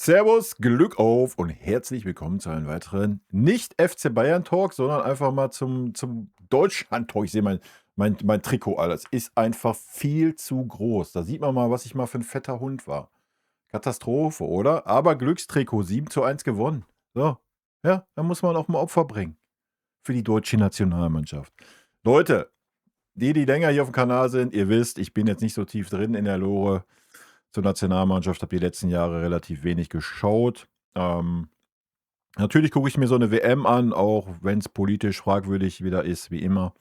Servus, Glück auf und herzlich willkommen zu einem weiteren Nicht-FC Bayern-Talk, sondern einfach mal zum Deutschland-Talk. Ich sehe mein Trikot, alles ist einfach viel zu groß. Da sieht man mal, was ich mal für ein fetter Hund war. Katastrophe, oder? Aber Glückstrikot, 7:1 gewonnen. So, ja, da muss man auch mal Opfer bringen für die deutsche Nationalmannschaft. Leute, die länger hier auf dem Kanal sind, ihr wisst, ich bin jetzt nicht so tief drin in der Lore zur Nationalmannschaft, habe die letzten Jahre relativ wenig geschaut. Natürlich gucke ich mir so eine WM an, auch wenn es politisch fragwürdig wieder ist, wie immer.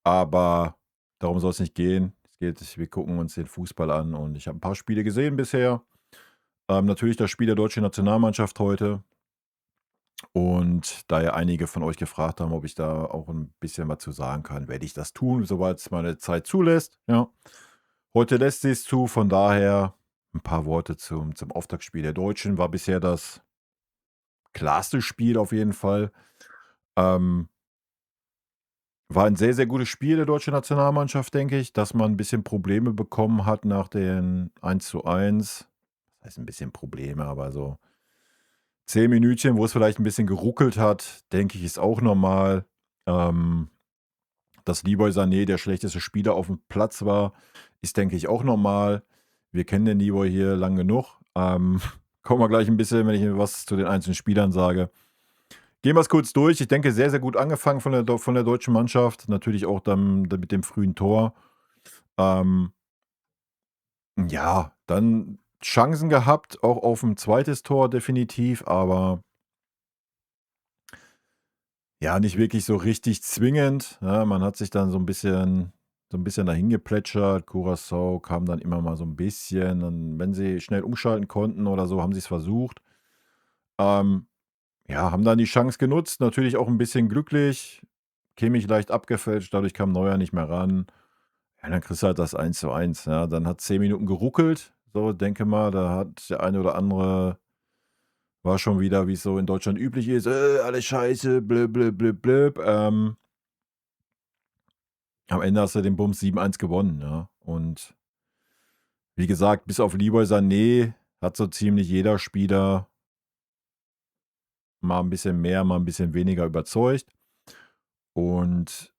Aber darum soll es nicht gehen. Wir gucken uns den Fußball an und ich habe ein paar Spiele gesehen bisher. Natürlich das Spiel der deutschen Nationalmannschaft heute. Und da ja einige von euch gefragt haben, ob ich da auch ein bisschen was zu sagen kann, werde ich das tun, soweit es meine Zeit zulässt. Ja. Heute lässt sie es zu, von daher ein paar Worte zum Auftaktspiel der Deutschen. War bisher das klarste Spiel auf jeden Fall. Ähm, War ein sehr, sehr gutes Spiel der deutschen Nationalmannschaft, denke ich, dass man ein bisschen Probleme bekommen hat nach den 1:1. Das heißt ein bisschen Probleme, aber so 10 Minütchen, wo es vielleicht ein bisschen geruckelt hat, denke ich, ist auch normal. Ähm, Dass Leroy Sané der schlechteste Spieler auf dem Platz war, ist, denke ich, auch normal. Wir kennen den Leroy hier lang genug. Kommen wir gleich ein bisschen, wenn ich was zu den einzelnen Spielern sage. Gehen wir es kurz durch. Ich denke, sehr, sehr gut angefangen von der deutschen Mannschaft. Natürlich auch dann mit dem frühen Tor. Ähm, ja, dann Chancen gehabt, auch auf ein zweites Tor definitiv, aber ja, nicht wirklich so richtig zwingend. Ja, man hat sich dann so ein bisschen dahin geplätschert. Curaçao kam dann immer mal so ein bisschen. Und wenn sie schnell umschalten konnten oder so, haben sie es versucht. Ähm, ja, haben dann die Chance genutzt. Natürlich auch ein bisschen glücklich. Kimmich leicht abgefälscht, dadurch kam Neuer nicht mehr ran. Ja, dann kriegst du halt das 1:1. Ja, dann hat 10 Minuten geruckelt. So, denke mal, da hat der eine oder andere war schon wieder, wie es so in Deutschland üblich ist: alles scheiße, blöd, blöd, blöd, blöd. Am Ende hast du den Bums 7:1 gewonnen, ja. Und wie gesagt, bis auf Leroy Sané hat so ziemlich jeder Spieler mal ein bisschen mehr, mal ein bisschen weniger überzeugt. Und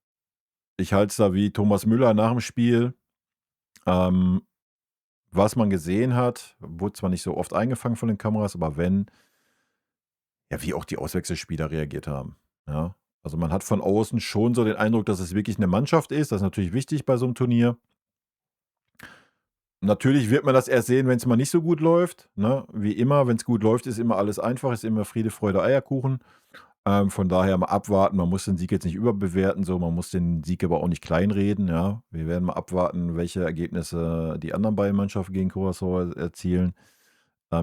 ich halte es da wie Thomas Müller nach dem Spiel. Ähm, Was man gesehen hat, wurde zwar nicht so oft eingefangen von den Kameras, aber wenn, ja, wie auch die Auswechselspieler reagiert haben, ja. Also, man hat von außen schon so den Eindruck, dass es wirklich eine Mannschaft ist. Das ist natürlich wichtig bei so einem Turnier. Natürlich wird man das erst sehen, wenn es mal nicht so gut läuft, ne? Wie immer, wenn es gut läuft, ist immer alles einfach, ist immer Friede, Freude, Eierkuchen. Von daher mal abwarten. Man muss den Sieg jetzt nicht überbewerten, so. Man muss den Sieg aber auch nicht kleinreden, ja. Wir werden mal abwarten, welche Ergebnisse die anderen beiden Mannschaften gegen Curaçao erzielen.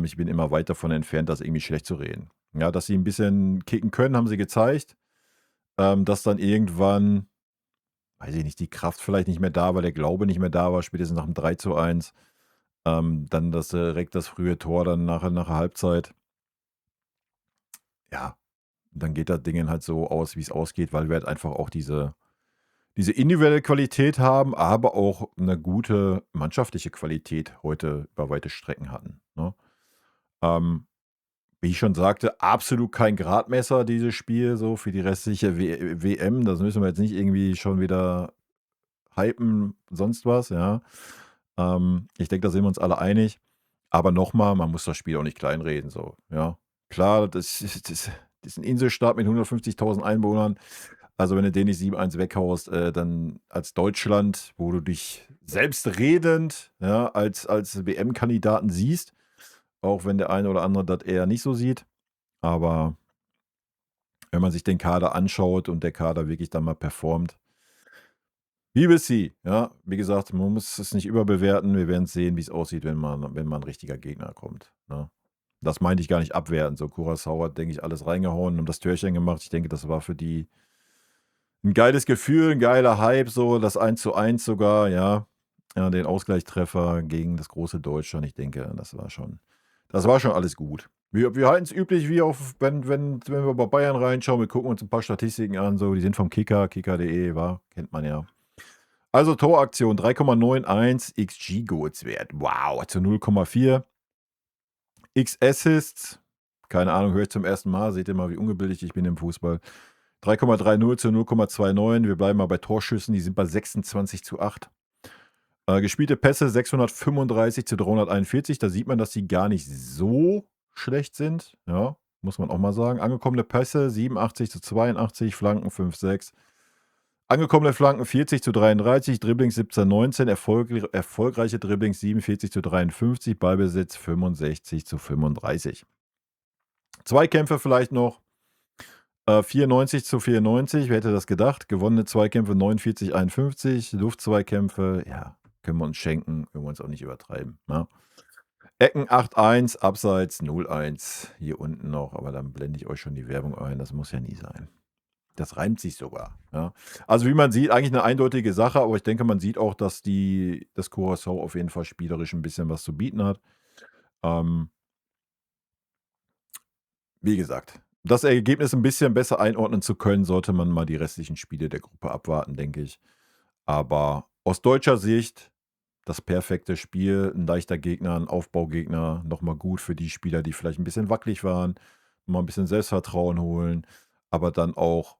Ich bin immer weit davon entfernt, das irgendwie schlecht zu reden. Ja, dass sie ein bisschen kicken können, haben sie gezeigt. Dass dann irgendwann, weiß ich nicht, die Kraft vielleicht nicht mehr da war, der Glaube nicht mehr da war, spätestens nach dem 3:1. Dann direkt das frühe Tor dann nach der Halbzeit. Ja, dann geht das Ding halt so aus, wie es ausgeht, weil wir halt einfach auch diese individuelle Qualität haben, aber auch eine gute mannschaftliche Qualität heute über weite Strecken hatten, ne? Ähm, Wie ich schon sagte, absolut kein Gradmesser, dieses Spiel so für die restliche WM. Das müssen wir jetzt nicht irgendwie schon wieder hypen, sonst was, ja. Ich denke, da sind wir uns alle einig. Aber nochmal, man muss das Spiel auch nicht kleinreden, so, ja. Klar, das ist 'n Inselstaat mit 150.000 Einwohnern. Also, wenn du den nicht 7:1 weghaust, dann als Deutschland, wo du dich selbstredend, ja, als WM-Kandidaten siehst, auch wenn der eine oder andere das eher nicht so sieht. Aber wenn man sich den Kader anschaut und der Kader wirklich dann mal performt, wie sie, ja. Wie gesagt, man muss es nicht überbewerten. Wir werden sehen, wie es aussieht, wenn mal 'n richtiger Gegner kommt, ne? Das meinte ich gar nicht abwertend. So, Curaçao hat, denke ich, alles reingehauen und das Türchen gemacht. Ich denke, das war für die ein geiles Gefühl, ein geiler Hype, so das 1:1 sogar, ja. Ja, den Ausgleichstreffer gegen das große Deutschland. Ich denke, das war schon alles gut. Wir halten es üblich wie auf wenn wir bei Bayern reinschauen, wir gucken uns ein paar Statistiken an, so, die sind vom kicker.de, kennt man ja. Also, Toraktion 3,91 XG-Goals-Wert. Wow, zu 0,4. X Assists, keine Ahnung, höre ich zum ersten Mal. Seht ihr mal, wie ungebildet ich bin im Fußball. 3,30 zu 0,29. Wir bleiben mal bei Torschüssen, die sind bei 26:8. Gespielte Pässe 635 zu 341. Da sieht man, dass die gar nicht so schlecht sind. Ja, muss man auch mal sagen. Angekommene Pässe 87 zu 82, Flanken 5,6. Angekommene Flanken 40 zu 33, Dribblings 17,19, erfolgreiche Dribblings 47 zu 53, Ballbesitz 65 zu 35. Zweikämpfe vielleicht noch. 94 zu 94, wer hätte das gedacht? Gewonnene Zweikämpfe 49, 51, Luftzweikämpfe, ja, können wir uns schenken, können wir uns auch nicht übertreiben. Ne? Ecken 8-1, Abseits 0-1, hier unten noch, aber dann blende ich euch schon die Werbung ein, das muss ja nie sein. Das reimt sich sogar. Ja. Also wie man sieht, eigentlich eine eindeutige Sache, aber ich denke, man sieht auch, dass das Curaçao auf jeden Fall spielerisch ein bisschen was zu bieten hat. Wie gesagt, das Ergebnis ein bisschen besser einordnen zu können, sollte man mal die restlichen Spiele der Gruppe abwarten, denke ich. Aber aus deutscher Sicht das perfekte Spiel, ein leichter Gegner, ein Aufbaugegner, nochmal gut für die Spieler, die vielleicht ein bisschen wackelig waren, mal ein bisschen Selbstvertrauen holen, aber dann auch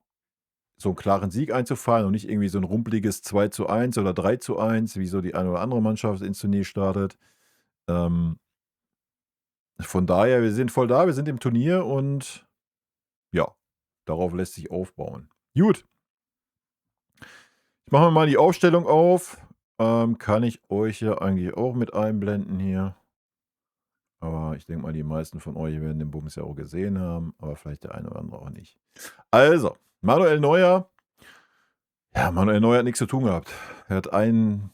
so einen klaren Sieg einzufahren und nicht irgendwie so ein rumpeliges 2:1 oder 3:1, wie so die eine oder andere Mannschaft ins Turnier startet. Ähm, von daher, wir sind voll da, wir sind im Turnier und ja, darauf lässt sich aufbauen. Gut. Ich mache mal die Aufstellung auf. Kann ich euch ja eigentlich auch mit einblenden hier. Aber ich denke mal, die meisten von euch werden den Bums ja auch gesehen haben, aber vielleicht der eine oder andere auch nicht. Also, Manuel Neuer. Ja, Manuel Neuer hat nichts zu tun gehabt. Er hat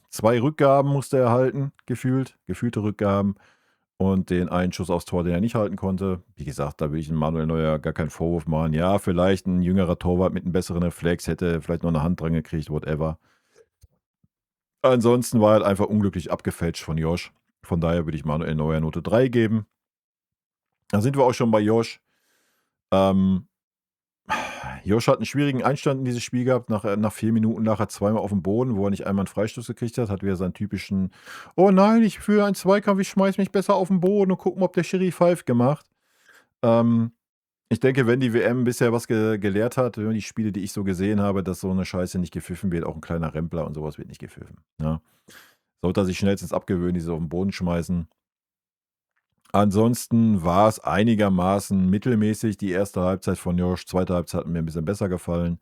zwei Rückgaben musste er halten, gefühlte Rückgaben. Und den einen Schuss aufs Tor, den er nicht halten konnte. Wie gesagt, da will ich Manuel Neuer gar keinen Vorwurf machen. Ja, vielleicht ein jüngerer Torwart mit einem besseren Reflex hätte vielleicht noch eine Hand dran gekriegt, whatever. Ansonsten war er halt einfach unglücklich abgefälscht von Josh. Von daher würde ich Manuel Neuer Note 3 geben. Da sind wir auch schon bei Josh. Josh hat einen schwierigen Einstand in dieses Spiel gehabt. Nach 4 Minuten lag er zweimal auf dem Boden, wo er nicht einmal einen Freistoß gekriegt hat. Hat wieder seinen typischen, oh nein, ich führe einen Zweikampf, ich schmeiß mich besser auf den Boden und gucken, ob der Schiri pfeift gemacht. Ich denke, wenn die WM bisher was gelehrt hat, die Spiele, die ich so gesehen habe, dass so eine Scheiße nicht gepfiffen wird, auch ein kleiner Rempler und sowas wird nicht gepfiffen. Ja. Sollte er sich schnellstens abgewöhnen, die so auf den Boden schmeißen. Ansonsten war es einigermaßen mittelmäßig, die erste Halbzeit von Josh. Zweite Halbzeit hat mir ein bisschen besser gefallen.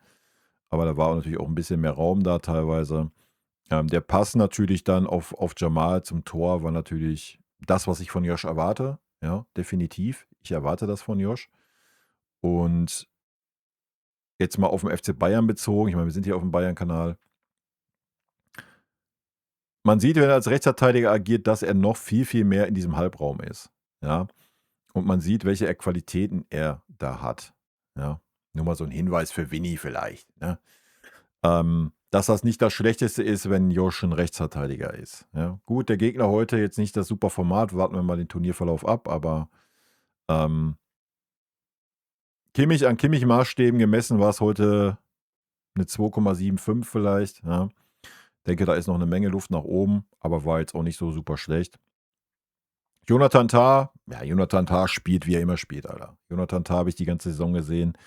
Aber da war natürlich auch ein bisschen mehr Raum da teilweise. Der Pass natürlich dann auf Jamal zum Tor war natürlich das, was ich von Josh erwarte. Ja, definitiv. Ich erwarte das von Josh. Und jetzt mal auf den FC Bayern bezogen. Ich meine, wir sind hier auf dem Bayern-Kanal. Man sieht, wenn er als Rechtsverteidiger agiert, dass er noch viel, viel mehr in diesem Halbraum ist. Ja. Und man sieht, welche Qualitäten er da hat. Ja. Nur mal so ein Hinweis für Winnie vielleicht. Ne? Dass das nicht das Schlechteste ist, wenn Josh ein Rechtsverteidiger ist. Ja. Gut, der Gegner heute jetzt nicht das super Format, warten wir mal den Turnierverlauf ab, aber Kimmich an Kimmich-Maßstäben gemessen war es heute eine 2,75 vielleicht. Ja. Denke, da ist noch eine Menge Luft nach oben, aber war jetzt auch nicht so super schlecht. Jonathan Tah spielt, wie er immer spielt, Alter. Jonathan Tah habe ich die ganze Saison gesehen.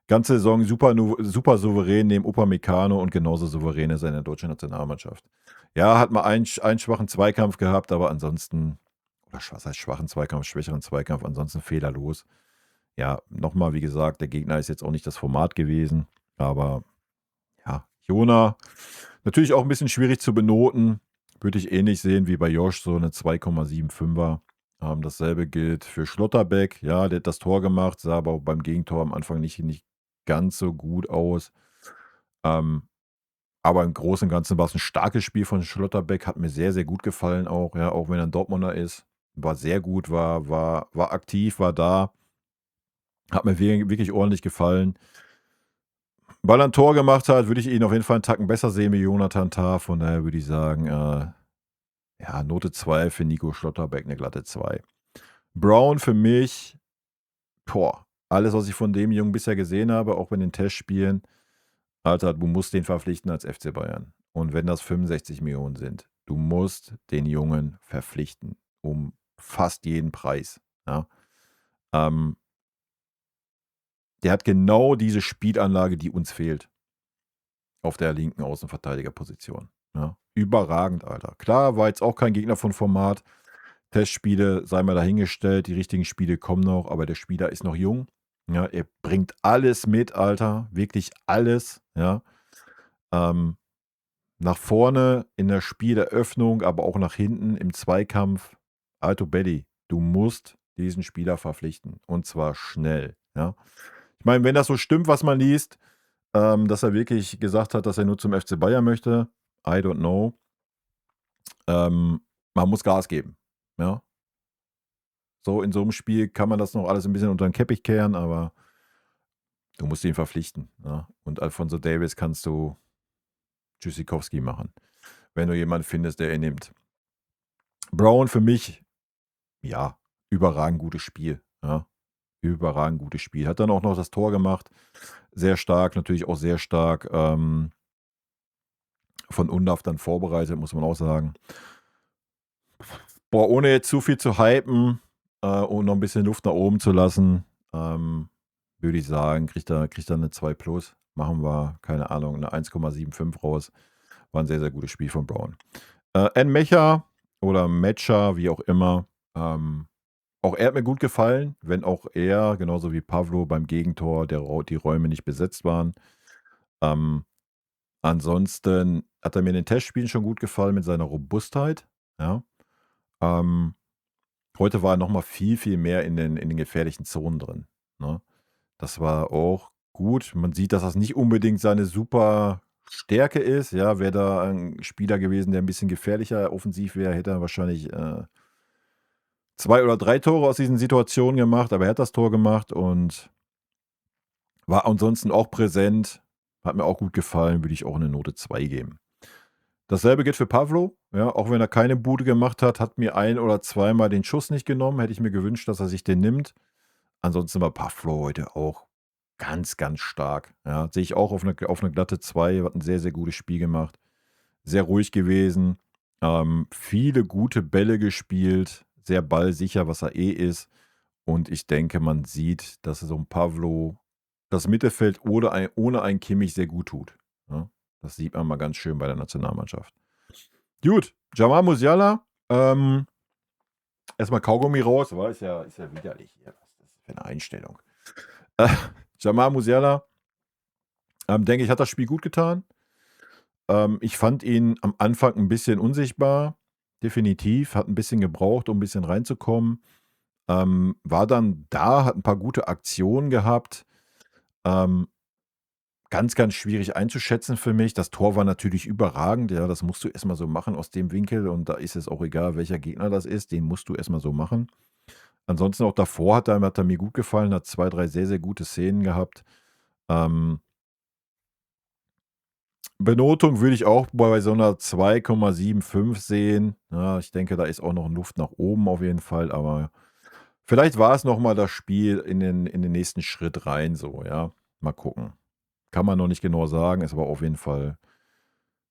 Ganze Saison super souverän neben Upamecano und genauso souverän ist er in der deutschen Nationalmannschaft. Ja, hat mal einen schwachen Zweikampf gehabt, aber ansonsten, oder was heißt schwachen Zweikampf, schwächeren Zweikampf, ansonsten fehlerlos. Ja, nochmal, wie gesagt, der Gegner ist jetzt auch nicht das Format gewesen, aber ja, Jona, natürlich auch ein bisschen schwierig zu benoten. Würde ich ähnlich sehen wie bei Josh, so eine 2,75er. Dasselbe gilt für Schlotterbeck. Ja, der hat das Tor gemacht, sah aber auch beim Gegentor am Anfang nicht ganz so gut aus. Aber im Großen und Ganzen war es ein starkes Spiel von Schlotterbeck. Hat mir sehr, sehr gut gefallen auch. Ja, auch wenn er ein Dortmunder ist. War sehr gut, war aktiv, war da. Hat mir wirklich ordentlich gefallen. Weil er ein Tor gemacht hat, würde ich ihn auf jeden Fall einen Tacken besser sehen wie Jonathan Tah. Von daher würde ich sagen, ja, Note 2 für Nico Schlotterbeck, eine glatte 2. Brown für mich, alles, was ich von dem Jungen bisher gesehen habe, auch bei den Testspielen, Alter, du musst den verpflichten als FC Bayern. Und wenn das 65 Millionen sind, du musst den Jungen verpflichten. Um fast jeden Preis. Ja. Ähm, Der hat genau diese Spielanlage, die uns fehlt auf der linken Außenverteidigerposition. Ja. Überragend, Alter. Klar, war jetzt auch kein Gegner von Format. Testspiele, sei mal dahingestellt, die richtigen Spiele kommen noch, aber der Spieler ist noch jung. Ja, er bringt alles mit, Alter. Wirklich alles. Ja. Ähm, Nach vorne in der Spieleröffnung, aber auch nach hinten im Zweikampf. Alto Belli, du musst diesen Spieler verpflichten. Und zwar schnell. Ja. Ich meine, wenn das so stimmt, was man liest, dass er wirklich gesagt hat, dass er nur zum FC Bayern möchte, I don't know. Man muss Gas geben. Ja. So in so einem Spiel kann man das noch alles ein bisschen unter den Teppich kehren, aber du musst ihn verpflichten. Ja. Und Alphonso Davies kannst du Tschüssikowski machen, wenn du jemanden findest, der ihn nimmt. Brown für mich, ja, überragend gutes Spiel. Ja. Überragend gutes Spiel. Hat dann auch noch das Tor gemacht. Sehr stark, natürlich auch sehr stark von Undav dann vorbereitet, muss man auch sagen. Boah, ohne jetzt zu viel zu hypen und noch ein bisschen Luft nach oben zu lassen, würde ich sagen, kriegt er eine 2 plus. Machen wir, keine Ahnung, eine 1,75 raus. War ein sehr, sehr gutes Spiel von Brown. Mecha oder Mecha, wie auch immer. Auch er hat mir gut gefallen, wenn auch er, genauso wie Pavlo beim Gegentor, die Räume nicht besetzt waren. Ansonsten hat er mir in den Testspielen schon gut gefallen mit seiner Robustheit. Ja. Heute war er noch mal viel, viel mehr in den gefährlichen Zonen drin, ne? Das war auch gut. Man sieht, dass das nicht unbedingt seine super Stärke ist. Ja, wäre da ein Spieler gewesen, der ein bisschen gefährlicher offensiv wäre, hätte er wahrscheinlich 2 oder 3 Tore aus diesen Situationen gemacht, aber er hat das Tor gemacht und war ansonsten auch präsent. Hat mir auch gut gefallen, würde ich auch eine Note 2 geben. Dasselbe gilt für Pavlo, ja, auch wenn er keine Bude gemacht hat, hat mir ein oder zweimal den Schuss nicht genommen. Hätte ich mir gewünscht, dass er sich den nimmt. Ansonsten war Pavlo heute auch ganz, ganz stark. Ja, sehe ich auch auf eine glatte 2, hat ein sehr, sehr gutes Spiel gemacht. Sehr ruhig gewesen. Viele gute Bälle gespielt, sehr ballsicher, was er eh ist. Und ich denke, man sieht, dass so ein Pavlo das Mittelfeld ohne ein Kimmich sehr gut tut. Ja, das sieht man mal ganz schön bei der Nationalmannschaft. Gut, Jamal Musiala. Erstmal Kaugummi raus, aber ist ja widerlich hier. Was ist das für eine Einstellung? Jamal Musiala, denke ich, hat das Spiel gut getan. Ich fand ihn am Anfang ein bisschen unsichtbar. Definitiv. Hat ein bisschen gebraucht, um ein bisschen reinzukommen. War dann da, hat ein paar gute Aktionen gehabt. Ganz, ganz schwierig einzuschätzen für mich. Das Tor war natürlich überragend. Ja, das musst du erstmal so machen aus dem Winkel. Und da ist es auch egal, welcher Gegner das ist. Den musst du erstmal so machen. Ansonsten auch davor hat er mir gut gefallen. Hat 2, 3 sehr, sehr gute Szenen gehabt. Benotung würde ich auch bei so einer 2,75 sehen. Ja, ich denke, da ist auch noch Luft nach oben auf jeden Fall. Aber vielleicht war es noch mal das Spiel in den nächsten Schritt rein so, ja. Mal gucken. Kann man noch nicht genau sagen, ist aber auf jeden Fall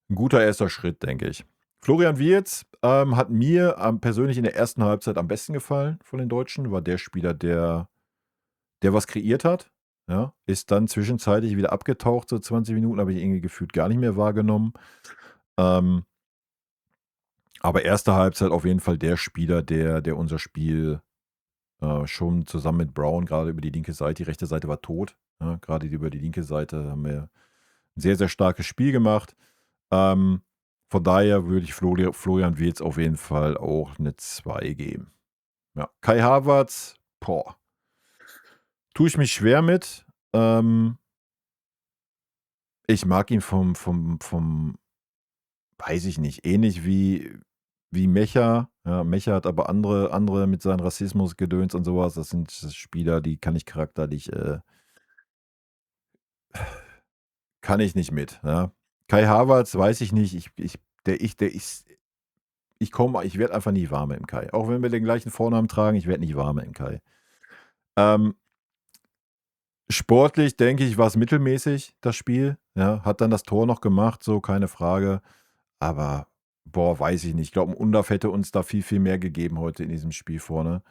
ein guter erster Schritt, denke ich. Florian Wirtz hat mir persönlich in der ersten Halbzeit am besten gefallen von den Deutschen. War der Spieler, der was kreiert hat. Ja, ist dann zwischenzeitlich wieder abgetaucht, so 20 Minuten habe ich irgendwie gefühlt gar nicht mehr wahrgenommen. Aber erste Halbzeit auf jeden Fall der Spieler, der unser Spiel schon zusammen mit Brown gerade über die linke Seite, die rechte Seite war tot. Ja, gerade über die linke Seite haben wir ein sehr, sehr starkes Spiel gemacht. Von daher würde ich Florian Wirtz auf jeden Fall auch eine 2 geben. Ja. Kai Havertz, boah, tue ich mich schwer mit. Ich mag ihn vom weiß ich nicht, ähnlich wie Mecha. Ja, Mecha hat aber andere mit seinem Rassismus, Gedöns und sowas. Das sind Spieler, die kann ich charakterlich, kann ich nicht mit, ja. Kai Havertz weiß ich nicht. Ich werde einfach nie warm mit dem Kai. Auch wenn wir den gleichen Vornamen tragen, ich werde nicht warm mit dem Kai. Ähm, Sportlich denke ich, war es mittelmäßig, das Spiel. Ja, hat dann das Tor noch gemacht, so, keine Frage. Aber, boah, weiß ich nicht. Ich glaube, ein Undav hätte uns da viel, viel mehr gegeben heute in diesem Spiel vorne.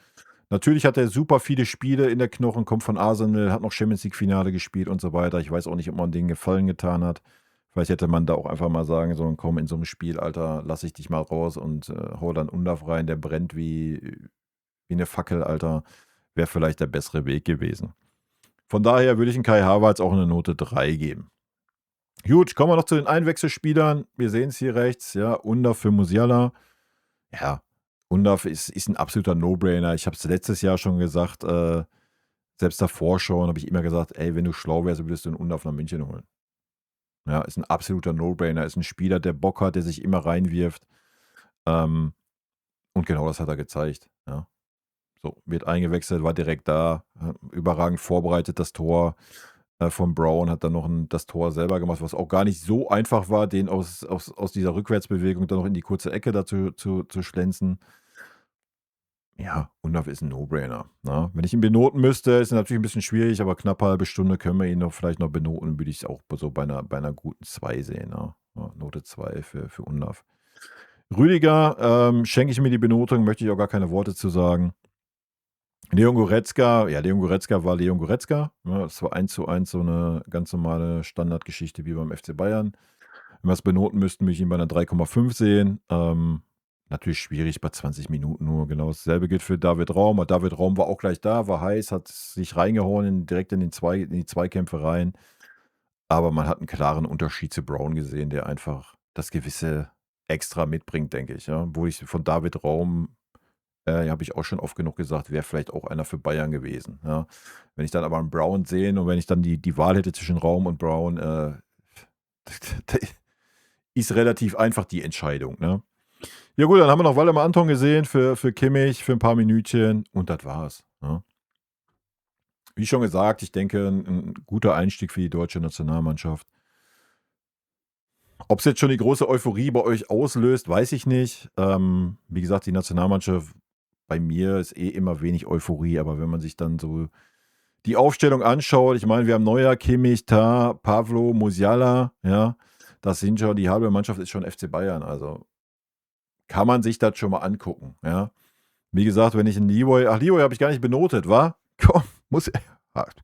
Natürlich hat er super viele Spiele in der Knochen, kommt von Arsenal, hat noch Champions League-Finale gespielt und so weiter. Ich weiß auch nicht, ob man denen Gefallen getan hat. Vielleicht hätte man da auch einfach mal sagen sollen: „Komm, in so einem Spiel, Alter, lasse ich dich mal raus und, hau dann Undav rein, der brennt wie 'ne Fackel, Alter.“ Wäre vielleicht der bessere Weg gewesen. Von daher würde ich 'n Kai Havertz auch eine Note 3 geben. Gut, kommen wir noch zu den Einwechselspielern. Wir sehen es hier rechts, ja, Undav für Musiala. Ja, Undav ist 'n absoluter No-Brainer. Ich habe es letztes Jahr schon gesagt, selbst davor schon habe ich immer gesagt: „Ey, wenn du schlau wärst, würdest du 'n Undav nach München holen.“ Ja, ist 'n absoluter No-Brainer. Ist 'n Spieler, der Bock hat, der sich immer reinwirft. Ähm, und genau das hat er gezeigt, ja. So, wird eingewechselt, war direkt da, überragend vorbereitet, das Tor, von Brown, hat dann noch das Tor selber gemacht, was auch gar nicht so einfach war, den aus dieser Rückwärtsbewegung dann noch in die kurze Ecke da zu schlänzen. Ja, Undav ist 'n No-Brainer, ne? Wenn ich ihn benoten müsste, ist natürlich 'n bisschen schwierig, aber knappe halbe Stunde können wir ihn noch vielleicht noch benoten, würde ich auch so bei 'ner guten 2 sehen, ne? Ja, Note 2 für Undav. Rüdiger, schenke ich mir die Benotung, möchte ich auch gar keine Worte zu sagen. Leon Goretzka, ja, Leon Goretzka war Leon Goretzka, ne? Das war 1:1 so 'ne ganz normale Standardgeschichte wie beim FC Bayern. Wenn wir's benoten müssten, würde ich ihn bei 'ner 3,5 sehen. Natürlich schwierig bei 20 Minuten nur. Genau dasselbe gilt für David Raum. David Raum war auch gleich da, war heiß, hat sich reingehauen direkt in die Zweikämpfe rein. Aber man hat 'n klaren Unterschied zu Brown gesehen, der einfach das gewisse Extra mitbringt, denke ich, ja. Wo ich von David Raum, ja, habe ich auch schon oft genug gesagt, wäre vielleicht auch einer für Bayern gewesen, ja. Wenn ich dann aber 'n Brown sehe und wenn ich dann die Wahl hätte zwischen Raum und Brown, ist relativ einfach die Entscheidung, ne? Ja gut, dann haben wir noch Waldemar Anton gesehen für Kimmich für 'n paar Minütchen und das war's, ne? Wie schon gesagt, ich denke, 'n guter Einstieg für die deutsche Nationalmannschaft. Ob's jetzt schon die große Euphorie bei euch auslöst, weiß ich nicht. Wie gesagt, die Nationalmannschaft bei mir ist immer wenig Euphorie, aber wenn man sich dann so die Aufstellung anschaut, ich meine, wir haben Neuer, Kimmich, Tah, Pavlo, Musiala, ja, das sind schon die halbe Mannschaft ist schon FC Bayern, also kann man sich das schon mal angucken, ja. Wie gesagt, wenn ich 'n Leroy habe ich gar nicht benotet, wa? Komm, muss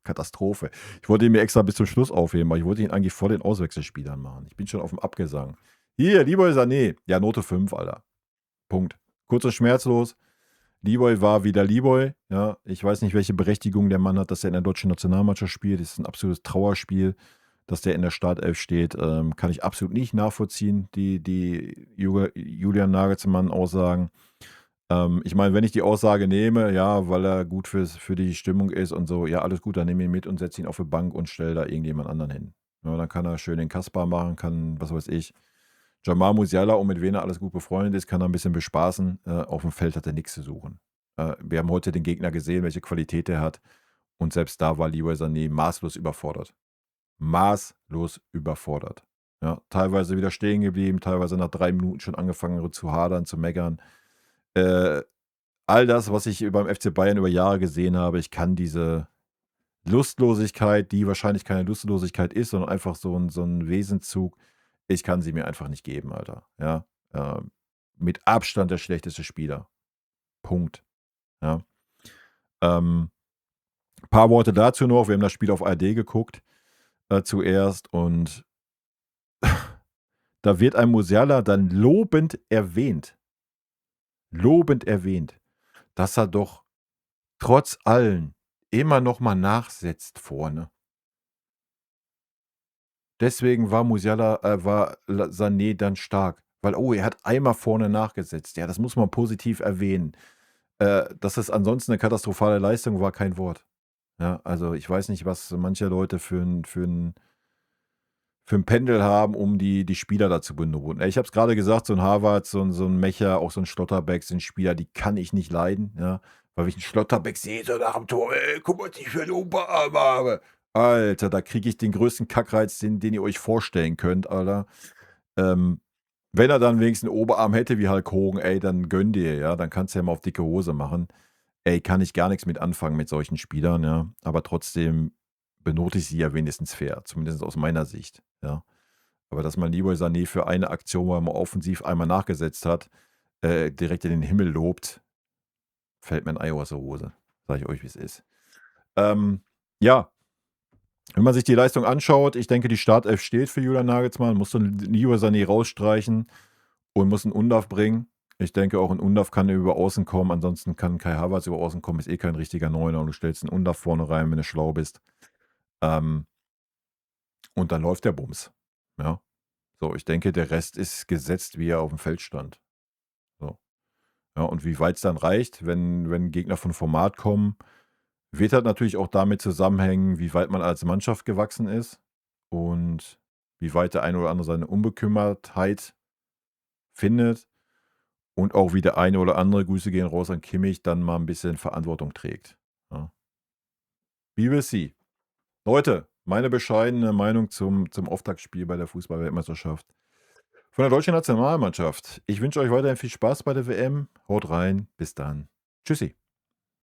Katastrophe. Ich wollte ihn mir extra bis zum Schluss aufheben, weil ich wollte ihn eigentlich vor den Auswechselspielern machen. Ich bin schon aufm Abgesang. Hier, Leroy Sané. Ja, Note 5, Alter. Punkt. Kurz und schmerzlos. Leroy war wieder Leroy, ja. Ich weiß nicht, welche Berechtigung der Mann hat, dass er in der deutschen Nationalmannschaft spielt. Das ist 'n absolutes Trauerspiel, dass der in der Startelf steht. Kann ich absolut nicht nachvollziehen, die Julian Nagelsmann-Aussagen. Ich meine, wenn ich die Aussage nehme, ja, weil er gut für die Stimmung ist und so, ja, alles gut, dann nehme ihn mit und setze ihn auf die Bank und stelle da irgendjemand anderen hin. Ja, dann kann er schön den Kaspar machen, kann, was weiß ich, Jamal Musiala, und mit wem er alles gut befreundet ist, kann er ein bisschen bespaßen. Auf dem Feld hat er nichts zu suchen. Wir haben heute den Gegner gesehen, welche Qualität er hat. Und selbst da war Leroy Sané maßlos überfordert. Maßlos überfordert. Ja, teilweise wieder stehen geblieben, teilweise nach 3 Minuten schon angefangen zu hadern, zu meckern. Äh, all das, was ich beim FC Bayern über Jahre gesehen habe, ich kann diese Lustlosigkeit, die wahrscheinlich keine Lustlosigkeit ist, sondern einfach so 'n Wesenszug, ich kann sie mir einfach nicht geben, Alter, ja? Mit Abstand der schlechteste Spieler. Punkt, ja? Ähm, paar Worte dazu noch. Wir haben das Spiel auf ARD geguckt, zuerst, und da wird ein Musiala dann lobend erwähnt, dass er doch trotz allem immer noch mal nachsetzt vorne. Deswegen war Sané dann stark, weil, oh, er hat einmal vorne nachgesetzt. Ja, das muss man positiv erwähnen. Dass es ansonsten 'ne katastrophale Leistung war, kein Wort. Ja, also, ich weiß nicht, was manche Leute für 'n Pendel haben, um die Spieler da zu benoten. Ich habe es grade gesagt, so 'n Havertz, so 'n Mecher, auch so 'n Schlotterbeck sind Spieler, die kann ich nicht leiden, ja? Weil wenn ich 'n Schlotterbeck sehe, so nach'm Tor: „Ey, guck mal, was ich für 'n Oberarm habe.“ Alter, da kriege ich den größten Kackreiz, den ihr euch vorstellen könnt, Alter. Ähm, wenn er dann wenigstens 'n Oberarm hätte wie Hulk Hogan, ey, dann gönn dir, ja? Dann kannst du ja mal auf dicke Hose machen. Ey, kann ich gar nix mit anfangen mit solchen Spielern, ja? Aber trotzdem benote ich sie ja wenigstens fair, zumindest aus meiner Sicht, ja? Aber dass man Leroy Sané für eine Aktion, wo er mal offensiv einmal nachgesetzt hat, direkt in den Himmel lobt, fällt mir ein Ei aus der Hose. Sage ich euch, wie es ist. Ja, wenn man sich die Leistung anschaut, ich denke, die Startelf steht für Julian Nagelsmann, musst du Leroy Sané rausstreichen und muss einen Undav bringen. Ich denke, auch ein Undav kann über außen kommen, ansonsten kann Kai Havertz über außen kommen, ist eh kein richtiger Neuner und du stellst einen Undav vorne rein, wenn du schlau bist. Und dann läuft der Bums. Ja. So, ich denke, der Rest ist gesetzt, wie er auf dem Feld stand. So. Ja, und wie weit es dann reicht, wenn Gegner von Format kommen, wird halt natürlich auch damit zusammenhängen, wie weit man als Mannschaft gewachsen ist und wie weit der eine oder andere seine Unbekümmertheit findet und auch wie der eine oder andere, Grüße gehen raus an Kimmich, dann mal ein bisschen Verantwortung trägt. Ja. We will see. Leute, meine bescheidene Meinung zum Auftaktspiel bei der Fußball-Weltmeisterschaft von der deutschen Nationalmannschaft. Ich wünsche euch weiterhin viel Spaß bei der WM. Haut rein. Bis dann. Tschüssi.